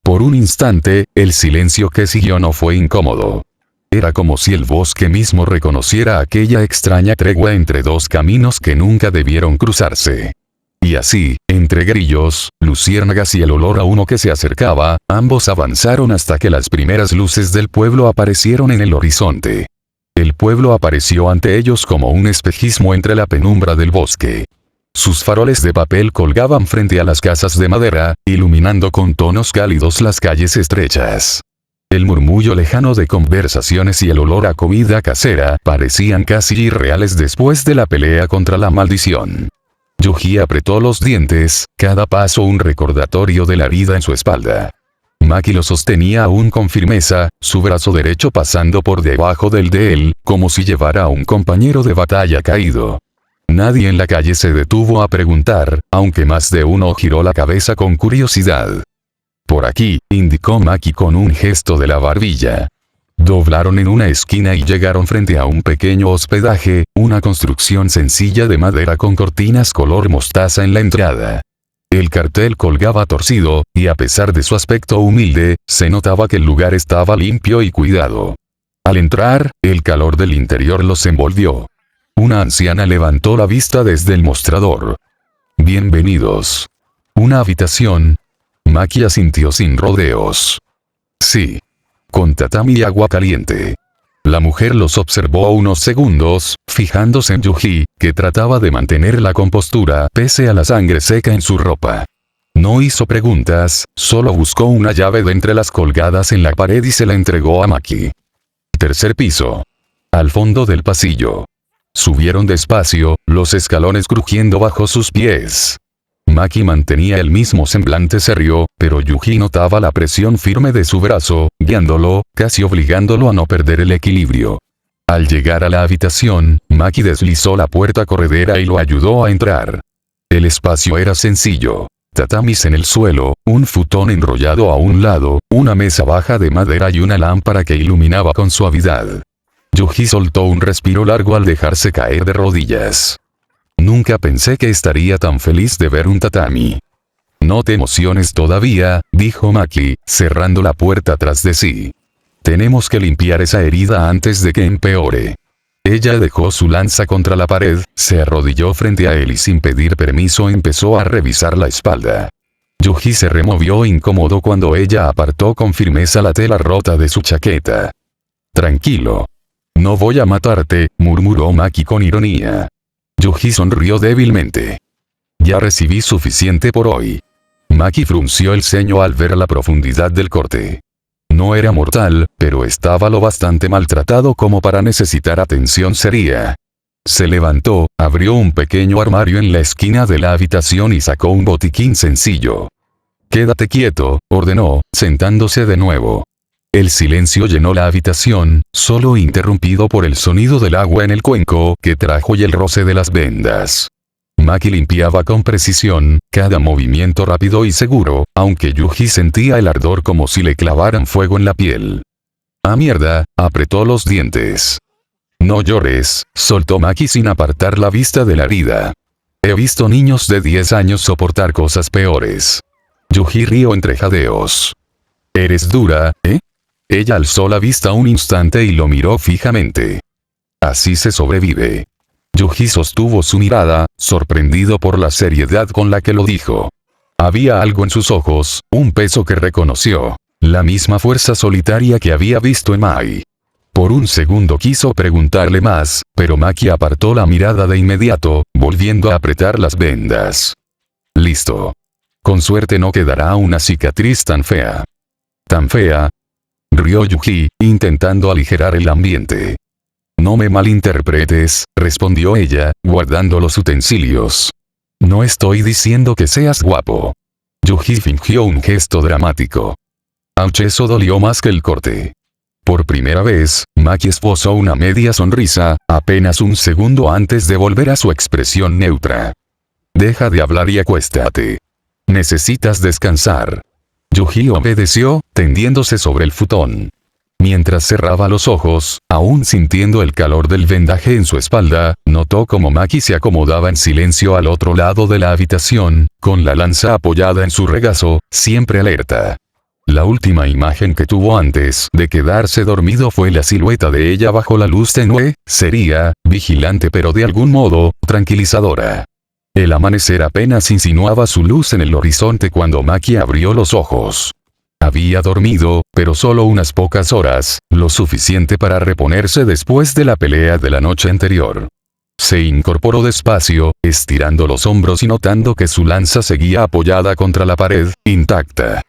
Por un instante, el silencio que siguió no fue incómodo. Era como si el bosque mismo reconociera aquella extraña tregua entre dos caminos que nunca debieron cruzarse. Y así, entre grillos, luciérnagas y el olor a humo que se acercaba, ambos avanzaron hasta que las primeras luces del pueblo aparecieron en el horizonte. El pueblo apareció ante ellos como un espejismo entre la penumbra del bosque. Sus faroles de papel colgaban frente a las casas de madera, iluminando con tonos cálidos las calles estrechas. El murmullo lejano de conversaciones y el olor a comida casera parecían casi irreales después de la pelea contra la maldición. Yuji apretó los dientes, cada paso un recordatorio de la herida en su espalda. Maki lo sostenía aún con firmeza, su brazo derecho pasando por debajo del de él, como si llevara a un compañero de batalla caído. Nadie en la calle se detuvo a preguntar, aunque más de uno giró la cabeza con curiosidad. Por aquí, indicó Maki con un gesto de la barbilla. Doblaron en una esquina y llegaron frente a un pequeño hospedaje, una construcción sencilla de madera con cortinas color mostaza en la entrada. El cartel colgaba torcido, y a pesar de su aspecto humilde, se notaba que el lugar estaba limpio y cuidado. Al entrar, el calor del interior los envolvió. Una anciana levantó la vista desde el mostrador. Bienvenidos. ¿Una habitación? Maki asintió sin rodeos. Sí. Con tatami y agua caliente. La mujer los observó unos segundos, fijándose en Yuji, que trataba de mantener la compostura pese a la sangre seca en su ropa. No hizo preguntas, solo buscó una llave de entre las colgadas en la pared y se la entregó a Maki. Tercer piso. Al fondo del pasillo. Subieron despacio, los escalones crujiendo bajo sus pies. Maki mantenía el mismo semblante serio, pero Yuji notaba la presión firme de su brazo, guiándolo, casi obligándolo a no perder el equilibrio. Al llegar a la habitación, Maki deslizó la puerta corredera y lo ayudó a entrar. El espacio era sencillo. Tatamis en el suelo, un futón enrollado a un lado, una mesa baja de madera y una lámpara que iluminaba con suavidad. Yuji soltó un respiro largo al dejarse caer de rodillas. Nunca pensé que estaría tan feliz de ver un tatami. No te emociones todavía, dijo Maki, cerrando la puerta tras de sí. Tenemos que limpiar esa herida antes de que empeore. Ella dejó su lanza contra la pared, se arrodilló frente a él y sin pedir permiso empezó a revisar la espalda. Yuji se removió incómodo cuando ella apartó con firmeza la tela rota de su chaqueta. Tranquilo. No voy a matarte, murmuró Maki con ironía. Yuji sonrió débilmente. Ya recibí suficiente por hoy. Maki frunció el ceño al ver la profundidad del corte. No era mortal, pero estaba lo bastante maltratado como para necesitar atención seria. Se levantó, abrió un pequeño armario en la esquina de la habitación y sacó un botiquín sencillo. Quédate quieto, ordenó, sentándose de nuevo. El silencio llenó la habitación, solo interrumpido por el sonido del agua en el cuenco que trajo y el roce de las vendas. Maki limpiaba con precisión, cada movimiento rápido y seguro, aunque Yuji sentía el ardor como si le clavaran fuego en la piel. ¡Ah mierda!, apretó los dientes. No llores, soltó Maki sin apartar la vista de la herida. He visto niños de 10 años soportar cosas peores. Yuji rió entre jadeos. ¿Eres dura, eh? Ella alzó la vista un instante y lo miró fijamente. Así se sobrevive. Yuji sostuvo su mirada, sorprendido por la seriedad con la que lo dijo. Había algo en sus ojos, un peso que reconoció, la misma fuerza solitaria que había visto en Mai. Por un segundo quiso preguntarle más, pero Maki apartó la mirada de inmediato, volviendo a apretar las vendas. Listo. Con suerte no quedará una cicatriz tan fea. ¿Tan fea? Rió Yuji, intentando aligerar el ambiente. No me malinterpretes, respondió ella, guardando los utensilios. No estoy diciendo que seas guapo. Yuji fingió un gesto dramático. Auch, eso dolió más que el corte. Por primera vez, Maki esbozó una media sonrisa, apenas un segundo antes de volver a su expresión neutra. Deja de hablar y acuéstate. Necesitas descansar. Yuji obedeció, tendiéndose sobre el futón. Mientras cerraba los ojos, aún sintiendo el calor del vendaje en su espalda, notó cómo Maki se acomodaba en silencio al otro lado de la habitación, con la lanza apoyada en su regazo, siempre alerta. La última imagen que tuvo antes de quedarse dormido fue la silueta de ella bajo la luz tenue, seria, vigilante pero de algún modo, tranquilizadora. El amanecer apenas insinuaba su luz en el horizonte cuando Maki abrió los ojos. Había dormido, pero solo unas pocas horas, lo suficiente para reponerse después de la pelea de la noche anterior. Se incorporó despacio, estirando los hombros y notando que su lanza seguía apoyada contra la pared, intacta.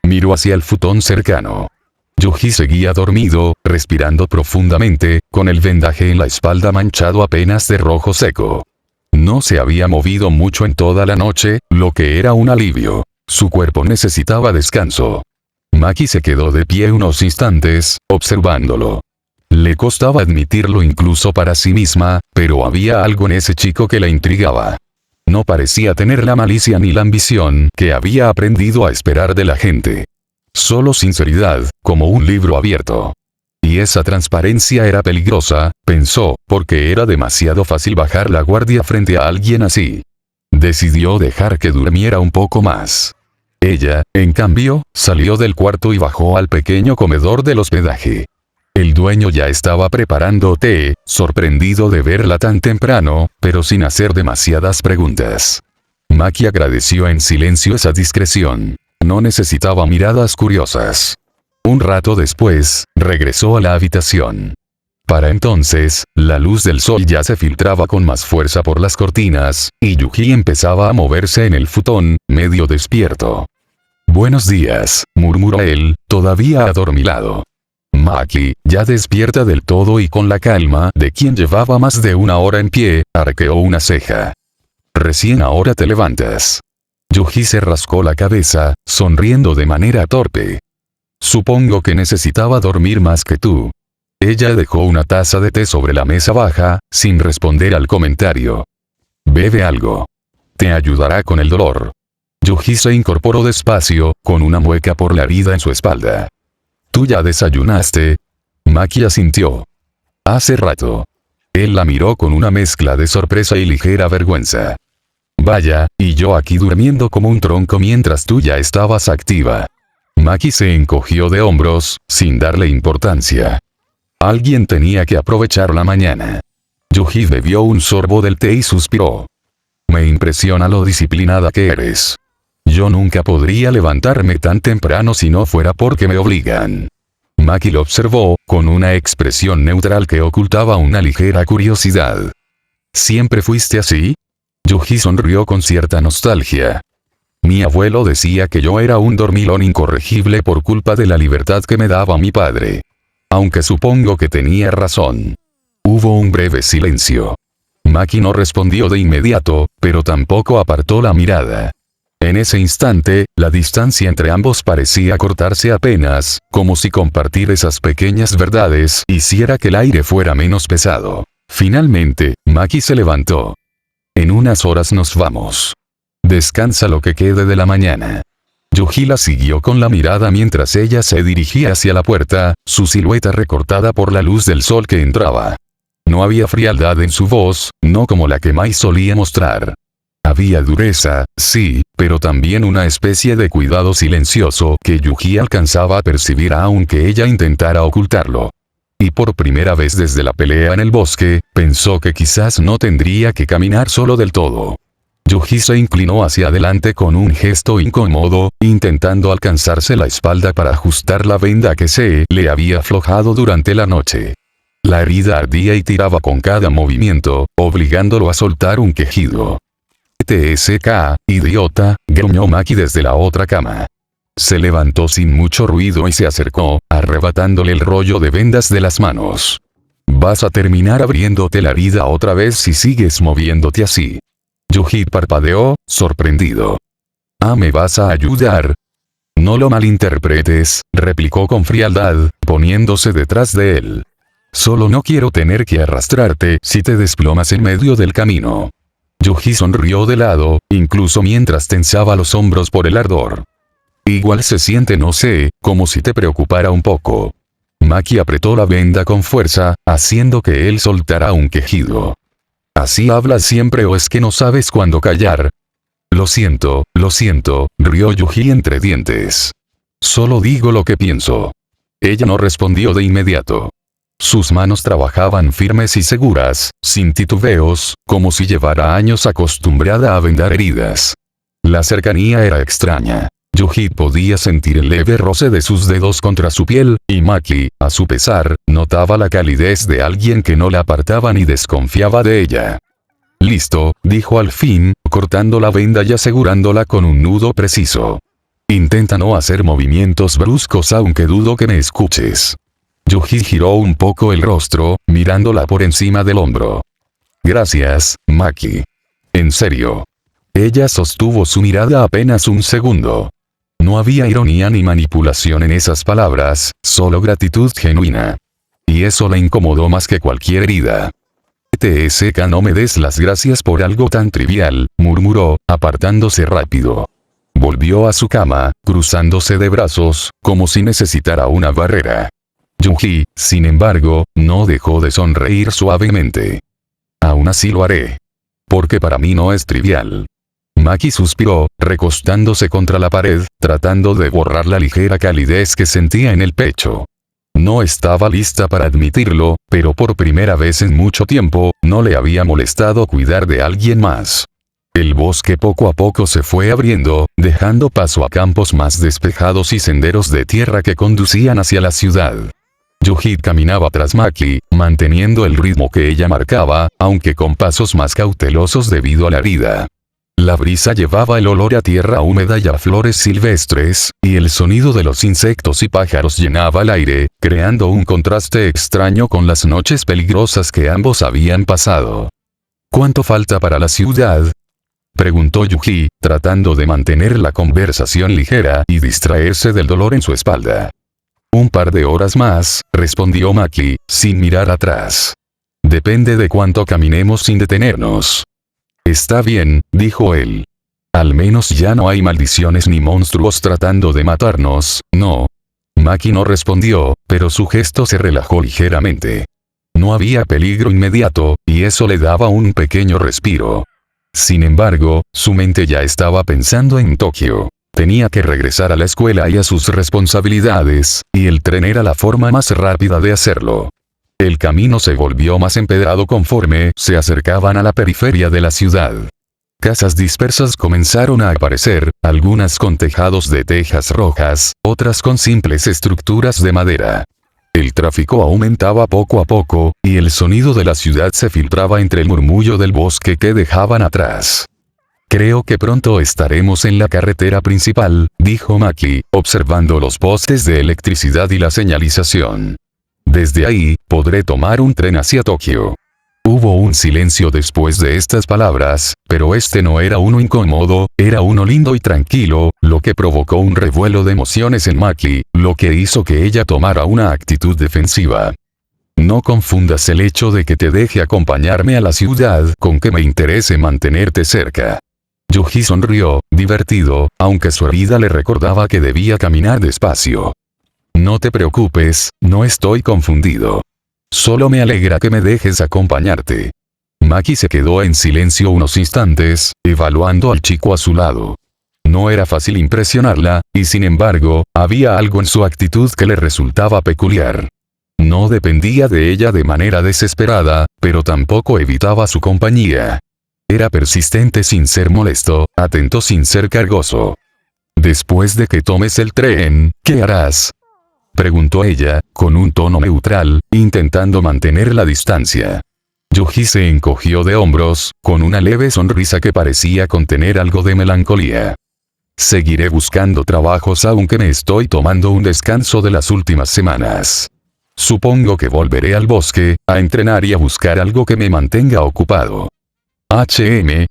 Miró hacia el futón cercano. Yuji seguía dormido, respirando profundamente, con el vendaje en la espalda manchado apenas de rojo seco. No se había movido mucho en toda la noche, lo que era un alivio. Su cuerpo necesitaba descanso. Maki se quedó de pie unos instantes, observándolo. Le costaba admitirlo incluso para sí misma, pero había algo en ese chico que la intrigaba. No parecía tener la malicia ni la ambición que había aprendido a esperar de la gente. Solo sinceridad, como un libro abierto. Y esa transparencia era peligrosa, pensó, porque era demasiado fácil bajar la guardia frente a alguien así. Decidió dejar que durmiera un poco más. Ella, en cambio, salió del cuarto y bajó al pequeño comedor del hospedaje. El dueño ya estaba preparando té, sorprendido de verla tan temprano, pero sin hacer demasiadas preguntas. Maki agradeció en silencio esa discreción. No necesitaba miradas curiosas. Un rato después, regresó a la habitación. Para entonces, la luz del sol ya se filtraba con más fuerza por las cortinas, y Yuji empezaba a moverse en el futón, medio despierto. «Buenos días», murmuró él, todavía adormilado. Maki, ya despierta del todo y con la calma de quien llevaba más de una hora en pie, arqueó una ceja. «Recién ahora te levantas». Yuji se rascó la cabeza, sonriendo de manera torpe. «Supongo que necesitaba dormir más que tú». Ella dejó una taza de té sobre la mesa baja, sin responder al comentario. «Bebe algo. Te ayudará con el dolor». Yuji se incorporó despacio, con una mueca por la herida en su espalda. «¿Tú ya desayunaste?» Maki asintió. «Hace rato». Él la miró con una mezcla de sorpresa y ligera vergüenza. «Vaya, y yo aquí durmiendo como un tronco mientras tú ya estabas activa». Maki se encogió de hombros, sin darle importancia. Alguien tenía que aprovechar la mañana. Yuji bebió un sorbo del té y suspiró. «Me impresiona lo disciplinada que eres. Yo nunca podría levantarme tan temprano si no fuera porque me obligan». Maki lo observó, con una expresión neutral que ocultaba una ligera curiosidad. «¿Siempre fuiste así?» Yuji sonrió con cierta nostalgia. «Mi abuelo decía que yo era un dormilón incorregible por culpa de la libertad que me daba mi padre. Aunque supongo que tenía razón». Hubo un breve silencio. Maki no respondió de inmediato, pero tampoco apartó la mirada. En ese instante, la distancia entre ambos parecía cortarse apenas, como si compartir esas pequeñas verdades hiciera que el aire fuera menos pesado. Finalmente, Maki se levantó. «En unas horas nos vamos. Descansa lo que quede de la mañana». Yuji la siguió con la mirada mientras ella se dirigía hacia la puerta, su silueta recortada por la luz del sol que entraba. No había frialdad en su voz, no como la que Mai solía mostrar. Había dureza, sí, pero también una especie de cuidado silencioso que Yuji alcanzaba a percibir aunque ella intentara ocultarlo. Y por primera vez desde la pelea en el bosque, pensó que quizás no tendría que caminar solo del todo. Yuji se inclinó hacia adelante con un gesto incómodo, intentando alcanzarse la espalda para ajustar la venda que se le había aflojado durante la noche. La herida ardía y tiraba con cada movimiento, obligándolo a soltar un quejido. «TSK, idiota», gruñó Maki desde la otra cama. Se levantó sin mucho ruido y se acercó, arrebatándole el rollo de vendas de las manos. «Vas a terminar abriéndote la herida otra vez si sigues moviéndote así». Yuji parpadeó, sorprendido. «¿Ah, me vas a ayudar?» «No lo malinterpretes», replicó con frialdad, poniéndose detrás de él. «Solo no quiero tener que arrastrarte si te desplomas en medio del camino». Yuji sonrió de lado, incluso mientras tensaba los hombros por el ardor. «Igual se siente, no sé, como si te preocupara un poco». Maki apretó la venda con fuerza, haciendo que él soltara un quejido. «¿Así hablas siempre o es que no sabes cuándo callar?» lo siento», rió Yuji entre dientes. «Solo digo lo que pienso». Ella no respondió de inmediato. Sus manos trabajaban firmes y seguras, sin titubeos, como si llevara años acostumbrada a vendar heridas. La cercanía era extraña. Yuji podía sentir el leve roce de sus dedos contra su piel, y Maki, a su pesar, notaba la calidez de alguien que no la apartaba ni desconfiaba de ella. «Listo», dijo al fin, cortando la venda y asegurándola con un nudo preciso. «Intenta no hacer movimientos bruscos aunque dudo que me escuches». Yuji giró un poco el rostro, mirándola por encima del hombro. «Gracias, Maki. En serio». Ella sostuvo su mirada apenas un segundo. No había ironía ni manipulación en esas palabras, solo gratitud genuina. Y eso la incomodó más que cualquier herida. «TSK, no me des las gracias por algo tan trivial», murmuró, apartándose rápido. Volvió a su cama, cruzándose de brazos, como si necesitara una barrera. Yuji, sin embargo, no dejó de sonreír suavemente. «Aún así lo haré. Porque para mí no es trivial». Maki suspiró, recostándose contra la pared, tratando de borrar la ligera calidez que sentía en el pecho. No estaba lista para admitirlo, pero por primera vez en mucho tiempo, no le había molestado cuidar de alguien más. El bosque poco a poco se fue abriendo, dejando paso a campos más despejados y senderos de tierra que conducían hacia la ciudad. Yuji caminaba tras Maki, manteniendo el ritmo que ella marcaba, aunque con pasos más cautelosos debido a la herida. La brisa llevaba el olor a tierra húmeda y a flores silvestres, y el sonido de los insectos y pájaros llenaba el aire, creando un contraste extraño con las noches peligrosas que ambos habían pasado. ¿Cuánto falta para la ciudad?, preguntó Yuji, tratando de mantener la conversación ligera y distraerse del dolor en su espalda. Un par de horas más, respondió Maki, sin mirar atrás. Depende de cuánto caminemos sin detenernos. Está bien, dijo él. Al menos ya no hay maldiciones ni monstruos tratando de matarnos, ¿no? Maki no respondió, pero su gesto se relajó ligeramente. No había peligro inmediato, y eso le daba un pequeño respiro. Sin embargo, su mente ya estaba pensando en Tokio. Tenía que regresar a la escuela y a sus responsabilidades, y el tren era la forma más rápida de hacerlo. El camino se volvió más empedrado conforme se acercaban a la periferia de la ciudad. Casas dispersas comenzaron a aparecer, algunas con tejados de tejas rojas, otras con simples estructuras de madera. El tráfico aumentaba poco a poco, y el sonido de la ciudad se filtraba entre el murmullo del bosque que dejaban atrás. Creo que pronto estaremos en la carretera principal, dijo Maki, observando los postes de electricidad y la señalización. Desde ahí, podré tomar un tren hacia Tokio. Hubo un silencio después de estas palabras, pero este no era uno incómodo, era uno lindo y tranquilo, lo que provocó un revuelo de emociones en Maki, lo que hizo que ella tomara una actitud defensiva. No confundas el hecho de que te deje acompañarme a la ciudad con que me interese mantenerte cerca. Yuji sonrió, divertido, aunque su herida le recordaba que debía caminar despacio. No te preocupes, no estoy confundido. Solo me alegra que me dejes acompañarte. Maki se quedó en silencio unos instantes, evaluando al chico a su lado. No era fácil impresionarla, y sin embargo, había algo en su actitud que le resultaba peculiar. No dependía de ella de manera desesperada, pero tampoco evitaba su compañía. Era persistente sin ser molesto, atento sin ser cargoso. Después de que tomes el tren, ¿qué harás?, preguntó ella, con un tono neutral, intentando mantener la distancia. Yuji se encogió de hombros, con una leve sonrisa que parecía contener algo de melancolía. Seguiré buscando trabajos aunque me estoy tomando un descanso de las últimas semanas. Supongo que volveré al bosque, a entrenar y a buscar algo que me mantenga ocupado.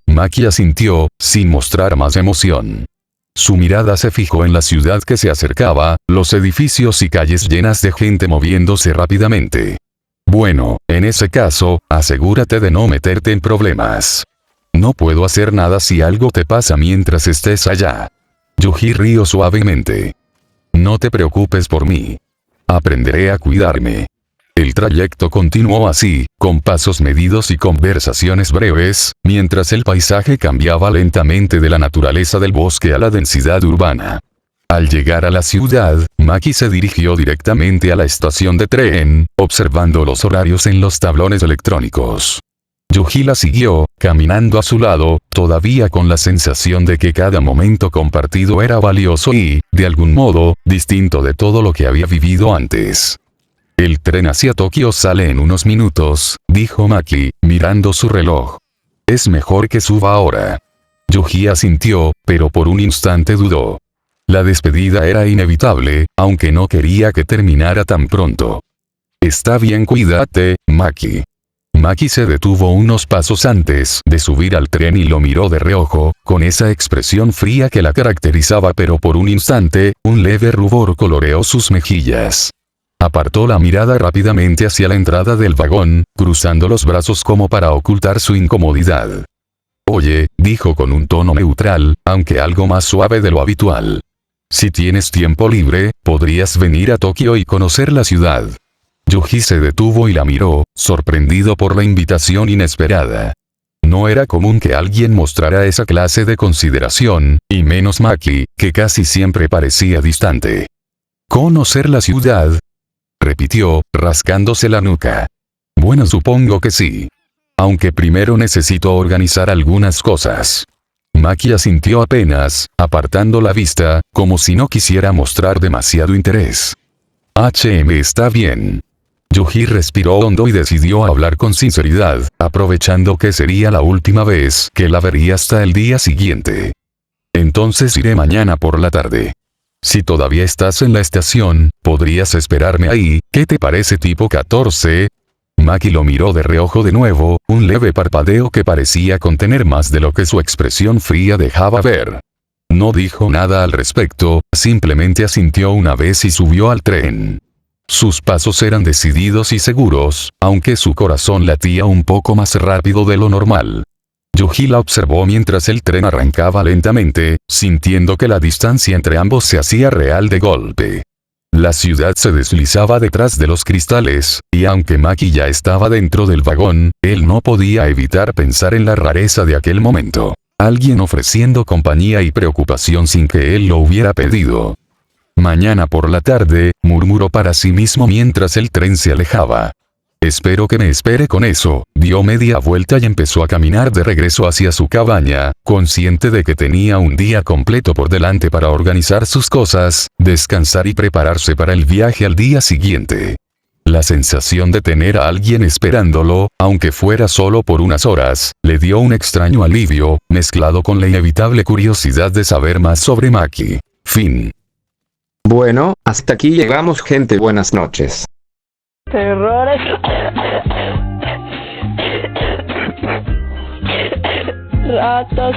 Maki asintió, sin mostrar más emoción. Su mirada se fijó en la ciudad que se acercaba, los edificios y calles llenas de gente moviéndose rápidamente. Bueno, en ese caso, asegúrate de no meterte en problemas. No puedo hacer nada si algo te pasa mientras estés allá. Yuji rió suavemente. No te preocupes por mí. Aprenderé a cuidarme. El trayecto continuó así, con pasos medidos y conversaciones breves, mientras el paisaje cambiaba lentamente de la naturaleza del bosque a la densidad urbana. Al llegar a la ciudad, Maki se dirigió directamente a la estación de tren, observando los horarios en los tablones electrónicos. Yuji la siguió, caminando a su lado, todavía con la sensación de que cada momento compartido era valioso y, de algún modo, distinto de todo lo que había vivido antes. El tren hacia Tokio sale en unos minutos, dijo Maki, mirando su reloj. Es mejor que suba ahora. Yuji asintió, pero por un instante dudó. La despedida era inevitable, aunque no quería que terminara tan pronto. Está bien, cuídate, Maki. Maki se detuvo unos pasos antes de subir al tren y lo miró de reojo, con esa expresión fría que la caracterizaba, pero por un instante, un leve rubor coloreó sus mejillas. Apartó la mirada rápidamente hacia la entrada del vagón, cruzando los brazos como para ocultar su incomodidad. Oye, dijo con un tono neutral, aunque algo más suave de lo habitual. Si tienes tiempo libre, podrías venir a Tokio y conocer la ciudad. Yuji se detuvo y la miró, sorprendido por la invitación inesperada. No era común que alguien mostrara esa clase de consideración, y menos Maki, que casi siempre parecía distante. ¿Conocer la ciudad?, repitió, rascándose la nuca. Bueno, supongo que sí. Aunque primero necesito organizar algunas cosas. Maki asintió apenas, apartando la vista, como si no quisiera mostrar demasiado interés. Está bien. Yuji respiró hondo y decidió hablar con sinceridad, aprovechando que sería la última vez que la vería hasta el día siguiente. Entonces iré mañana por la tarde. Si todavía estás en la estación, podrías esperarme ahí. ¿Qué te parece tipo 14? Maki lo miró de reojo de nuevo, un leve parpadeo que parecía contener más de lo que su expresión fría dejaba ver. No dijo nada al respecto, simplemente asintió una vez y subió al tren. Sus pasos eran decididos y seguros, aunque su corazón latía un poco más rápido de lo normal. Yuji la observó mientras el tren arrancaba lentamente, sintiendo que la distancia entre ambos se hacía real de golpe. La ciudad se deslizaba detrás de los cristales, y aunque Maki ya estaba dentro del vagón, él no podía evitar pensar en la rareza de aquel momento. Alguien ofreciendo compañía y preocupación sin que él lo hubiera pedido. Mañana por la tarde, murmuró para sí mismo mientras el tren se alejaba. Espero que me espere con eso. Dio media vuelta y empezó a caminar de regreso hacia su cabaña, consciente de que tenía un día completo por delante para organizar sus cosas, descansar y prepararse para el viaje al día siguiente. La sensación de tener a alguien esperándolo, aunque fuera solo por unas horas, le dio un extraño alivio, mezclado con la inevitable curiosidad de saber más sobre Maki. Fin. Bueno, hasta aquí llegamos, gente. Buenas noches. Terrores. Ratas.